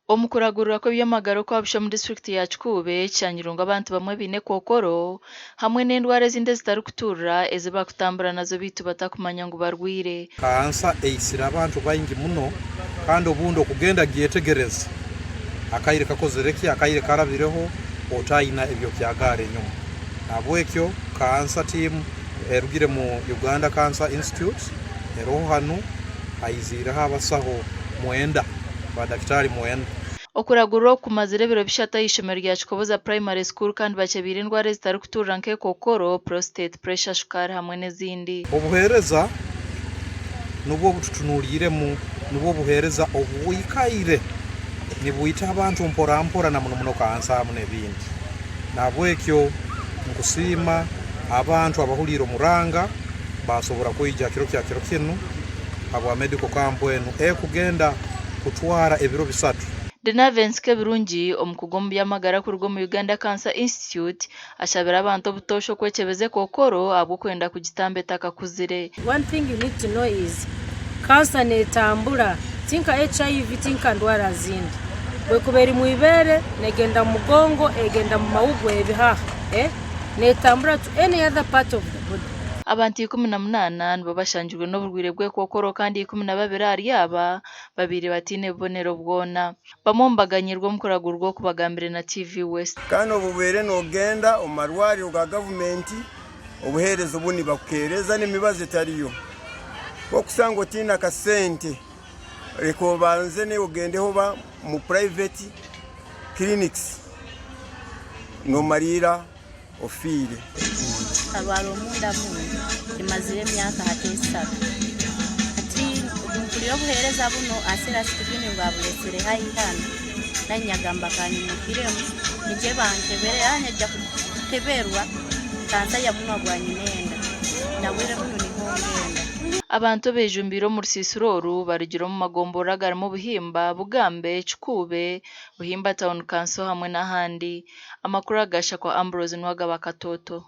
Omukuragurira kw'ebyamagaro kwabusha mu disitulikiti ya Kikuube kyanyire ngu abantu bamwe baine kookoro hamwe n'endwara ezindi ezitarikuturra ezi bakutambura nazo bitu batakumanya ngu barwire. Kansa eisire abantu baingi muno kandi obundi okugenda gyetegereza akaire kakozire ki akaire karabireho otayina ebyo byagara enyuma. Habwekyo kansa team erugire mu Uganda Cancer Institute eroho hanu aizireho abasaho mwenda badaktari mwenda. Okuragurira okumazire ebiro bishatu ishomero rya Kikoboza Primary School kandi bakebire endwara ezitarikuturra nk'ekookoro, prostate, pressure, shukaari hamwe n'ezindi. Obuhereza nubwo bututunuliremu nubwo buhereza obuwikaire nibuyita abantu mpora na muno kansa hamwe n'ebindi. Nabwekyo nkusiima abantu abahulira omuranga basobora kwijja kiro kinu abwa medical camp enu ekugenda kutwara ebiro bisatu. Denavens Kebirungi omukugu mu byamagara kuruga mu Uganda Cancer Institute ashabira abantu obutosho kwekebeza ekookoro habw'okwenda kugitamba etakakuzire. One thing you need to know is cancer netambula tinka HIV tinka ndwara zindi bwekubera mu ibere negenda mu mugongo egenda mu mawugo ebihaha netambula to any other part of the body. Abantu 18 nibo bashanjirwe n'oburwire bw'ekookoro kandi 12 ahari aba babiri batine bubonero bwona. Bamwe mbaganyirwa mu kuragurwa okubagambire na TV West. Kandi obubere nogenda omarwariro ga government obuherezo buni bakukereza n'emibazo etariyo. Okusanga otina kasente reko banze ne ogendeho ba mu private clinics no marira ofire. Kalwalo munda imazire myaka hatesatu ati ubukuliro buhereza buno asira sikubine ngabulesere hayihana nanyagamba kani mukiremu nije bankebere anyajja kuteberwa kansa ya muno gwanyinenda nawire buno nihongenda. Abantu bejumbiro mu Rusisiro barigiro mu magombora garimo Buhimba, Bugambe, Kikuube, Buhimba Town Council hamwe n'ahandi. Amakuru agasha kwa Ambrose Nwagaba Katoto.